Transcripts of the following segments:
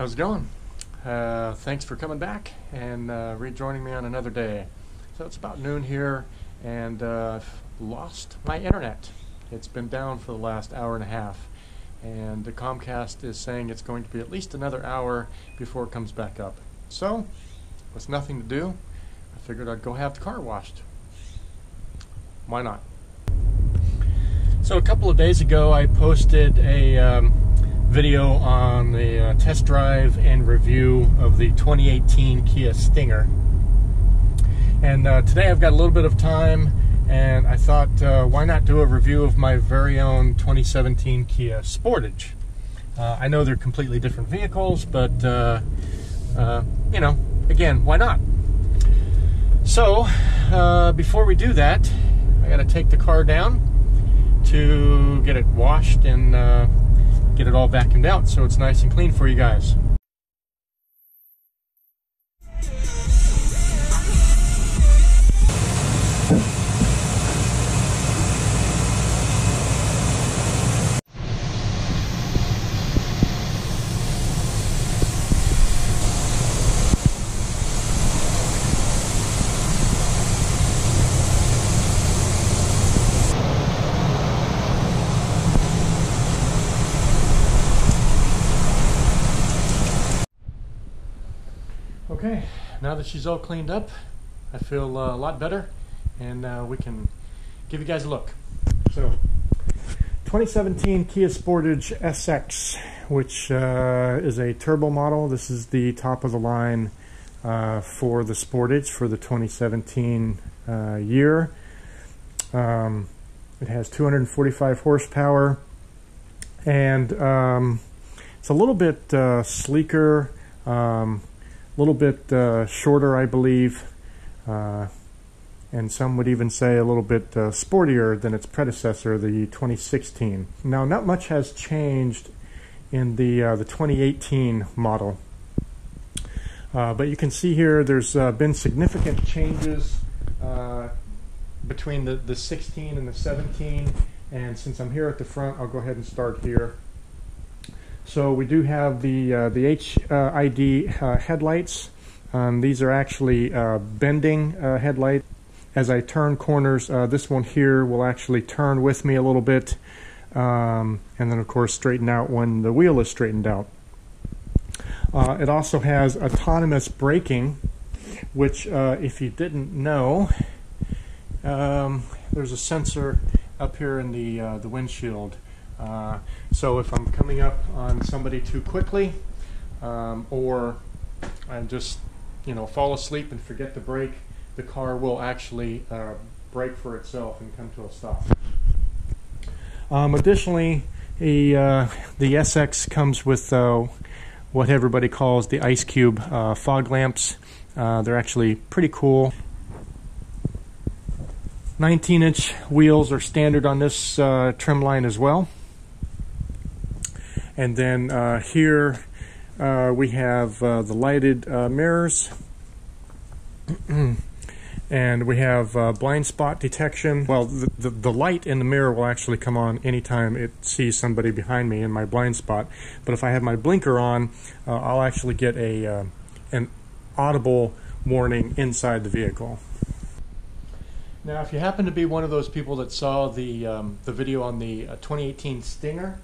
How's it going? Thanks for coming back and rejoining me on another day. So it's about noon here, and I've lost my internet. It's been down for the last hour and a half, and the Comcast is saying it's going to be at least another hour before it comes back up. So, with nothing to do, I figured I'd go have the car washed. Why not? So a couple of days ago I posted a video on the test drive and review of the 2018 Kia Stinger, and today I've got a little bit of time, and I thought why not do a review of my very own 2017 Kia Sportage. I know they're completely different vehicles, but you know, again, why not? So before we do that, I got to take the car down to get it washed and get it all vacuumed out so it's nice and clean for you guys. Okay, now that she's all cleaned up, I feel a lot better, and we can give you guys a look. So, 2017 Kia Sportage SX, which is a turbo model. This is the top of the line for the Sportage for the 2017 year. It has 245 horsepower, and it's a little bit sleeker, a little bit shorter, I believe, and some would even say a little bit sportier than its predecessor, the 2016. Now, not much has changed in the 2018 model, but you can see here there's been significant changes between the 16 and the 17, and since I'm here at the front, I'll go ahead and start here. So we do have the HID headlights. These are actually bending headlights. As I turn corners, this one here will actually turn with me a little bit, and then of course straighten out when the wheel is straightened out. It also has autonomous braking, which if you didn't know, there's a sensor up here in the windshield. So if I'm coming up on somebody too quickly, or I just, fall asleep and forget to brake, the car will actually brake for itself and come to a stop. Additionally, the SX comes with what everybody calls the Ice Cube fog lamps. They're actually pretty cool. 19-inch wheels are standard on this trim line as well. And then here we have the lighted mirrors, and we have blind spot detection. Well, the light in the mirror will actually come on anytime it sees somebody behind me in my blind spot. But if I have my blinker on, I'll actually get an audible warning inside the vehicle. Now, if you happen to be one of those people that saw the video on the 2018 Stinger,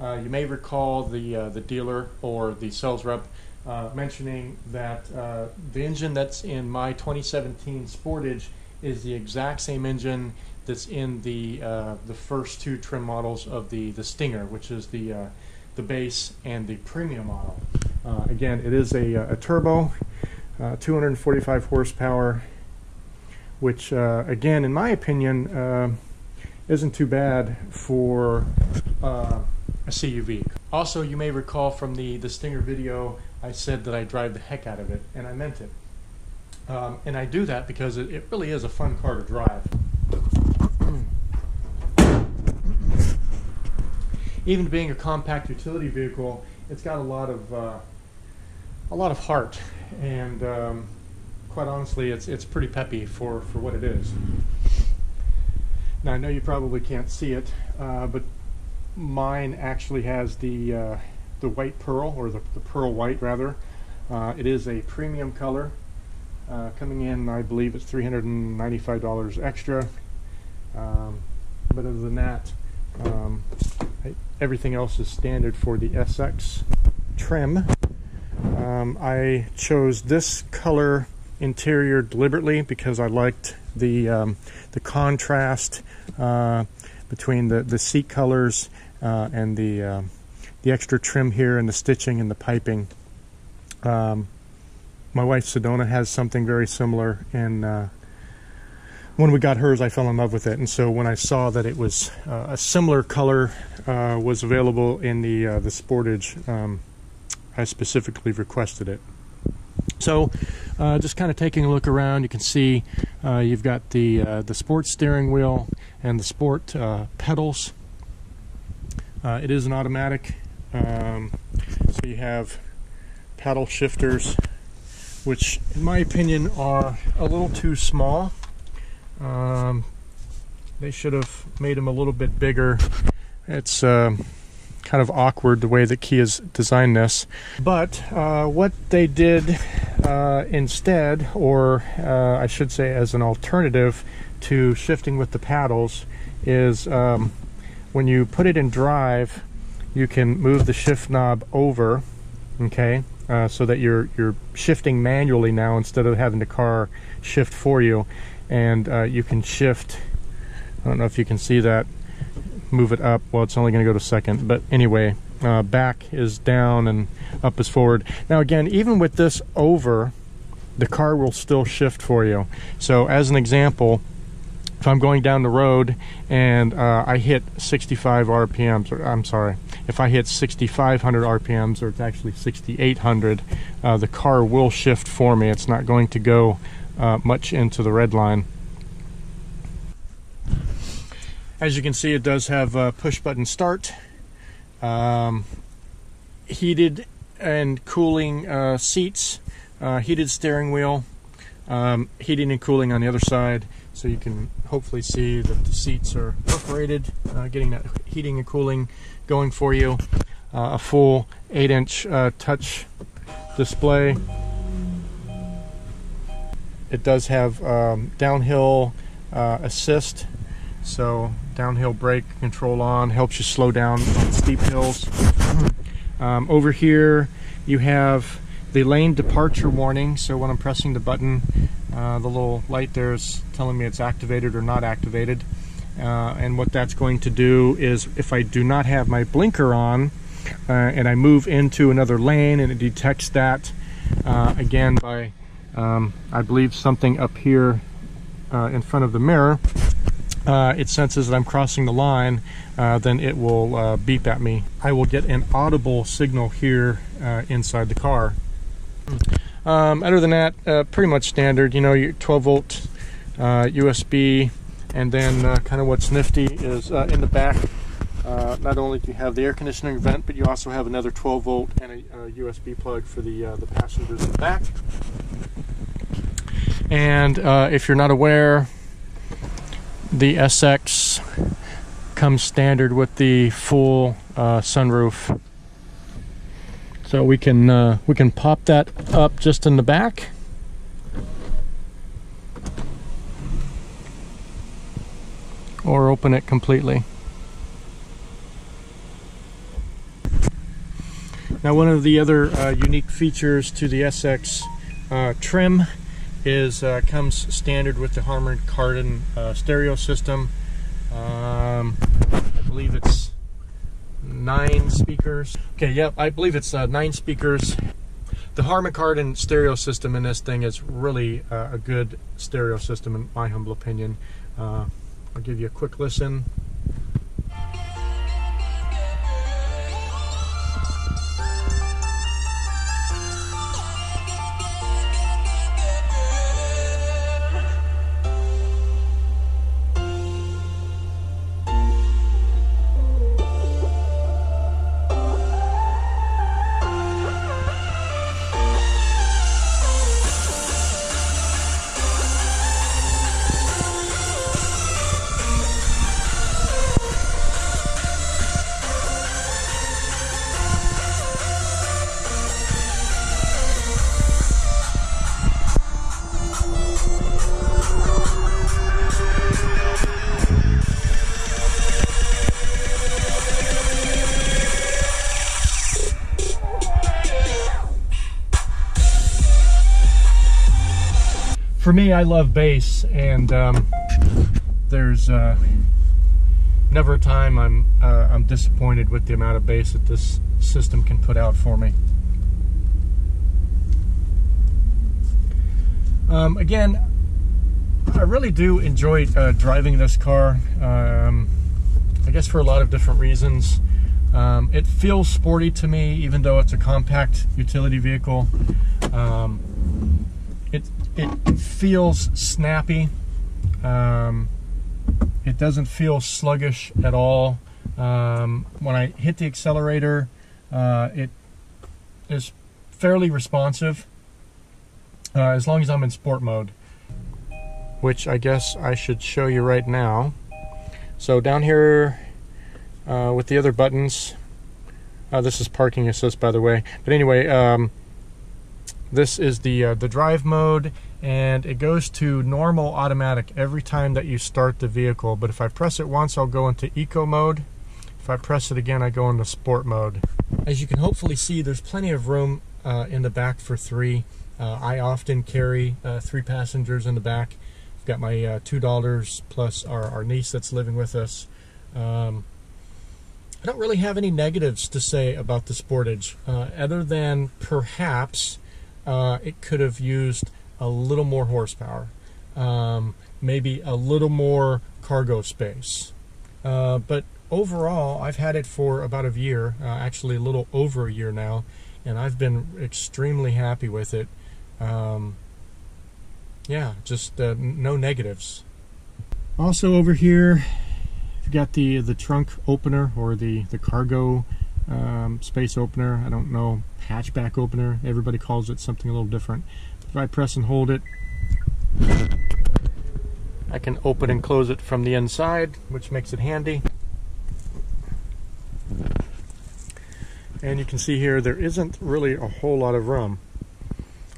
you may recall the dealer or the sales rep mentioning that the engine that's in my 2017 Sportage is the exact same engine that's in the first two trim models of the Stinger, which is the base and the premium model. Again, it is a turbo, 245 horsepower, which again, in my opinion, isn't too bad for a CUV. Also, you may recall from the Stinger video, I said that I drive the heck out of it, and I meant it. And I do that because it really is a fun car to drive. Even being a compact utility vehicle, it's got a lot of heart, and quite honestly, it's pretty peppy for what it is. Now, I know you probably can't see it, but mine actually has the the white pearl, or the pearl white rather. It is a premium color, coming in, I believe it's $395 extra. But other than that, everything else is standard for the SX trim. I chose this color interior deliberately because I liked the contrast between the seat colors and the extra trim here and the stitching and the piping. My wife Sedona has something very similar, and when we got hers I fell in love with it, and so when I saw that it was a similar color was available in the Sportage, I specifically requested it. So just kind of taking a look around, you can see you've got the sport steering wheel and the sport pedals. It is an automatic, so you have paddle shifters, which in my opinion are a little too small. They should have made them a little bit bigger. It's kind of awkward the way that Kia's designed this. But what they did instead, or I should say as an alternative to shifting with the paddles, is when you put it in drive, you can move the shift knob over, okay, so that you're shifting manually now instead of having the car shift for you. And you can shift, I don't know if you can see that, move it up. Well, it's only going to go to second, but anyway, back is down and up is forward. Now again, even with this over, the car will still shift for you. So as an example, if I'm going down the road and I hit 65 RPMs, or I'm sorry, if I hit 6,500 RPMs, or it's actually 6,800, the car will shift for me. It's not going to go much into the red line. As you can see, it does have push button start, heated and cooling seats, heated steering wheel, heating and cooling on the other side, so you can hopefully see that the seats are perforated, getting that heating and cooling going for you. A full 8-inch touch display. It does have downhill assist, so downhill brake control on, helps you slow down on steep hills. Over here you have the lane departure warning, so when I'm pressing the button, the little light there is telling me it's activated or not activated. And what that's going to do is, if I do not have my blinker on and I move into another lane, and it detects that again by I believe something up here in front of the mirror, it senses that I'm crossing the line, then it will beep at me. I will get an audible signal here inside the car. Other than that, pretty much standard, you know, your 12-volt USB, and then kind of what's nifty is in the back, not only do you have the air conditioning vent, but you also have another 12-volt and a USB plug for the passengers in the back. And if you're not aware, the SX comes standard with the full sunroof. So we can pop that up just in the back. Or open it completely. Now, one of the other unique features to the SX trim is comes standard with the Harman Kardon stereo system. I believe it's 9 speakers. Okay, yep, I believe it's 9 speakers. The Harman Kardon stereo system in this thing is really a good stereo system in my humble opinion. I'll give you a quick listen. for me, I love bass, and there's never a time I'm disappointed with the amount of bass that this system can put out for me. Again, I really do enjoy driving this car. I guess for a lot of different reasons. It feels sporty to me, even though it's a compact utility vehicle. It feels snappy. It doesn't feel sluggish at all. When I hit the accelerator, it is fairly responsive, as long as I'm in sport mode, which I guess I should show you right now. So down here with the other buttons, this is parking assist, by the way, but anyway, this is the drive mode, and it goes to normal automatic every time that you start the vehicle. But if I press it once, I'll go into eco mode. If I press it again, I go into sport mode. As you can hopefully see, there's plenty of room in the back for 3. I often carry 3 passengers in the back. I've got my 2 daughters plus our niece that's living with us. I don't really have any negatives to say about the Sportage, other than perhaps it could have used a little more horsepower, maybe a little more cargo space. But overall, I've had it for about a year, actually a little over a year now, and I've been extremely happy with it. Yeah, just no negatives. Also over here, you've got the trunk opener, or the cargo space opener. I don't know, hatchback opener. Everybody calls it something a little different. If I press and hold it, I can open and close it from the inside, which makes it handy. And you can see here there isn't really a whole lot of room.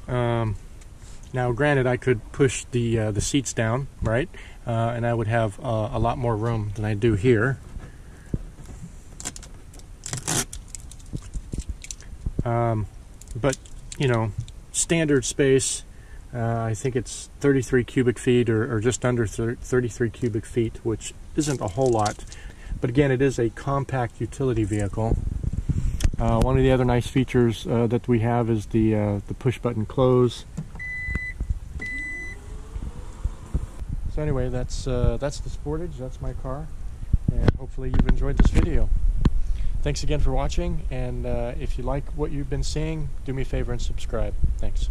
Now granted, I could push the seats down, right? And I would have a lot more room than I do here. But, you know, standard space, I think it's 33 cubic feet, or just under 33 cubic feet, which isn't a whole lot. But again, it is a compact utility vehicle. One of the other nice features that we have is the push button close. So anyway, that's the Sportage. That's my car, and hopefully you've enjoyed this video. Thanks again for watching, and if you like what you've been seeing, do me a favor and subscribe. Thanks.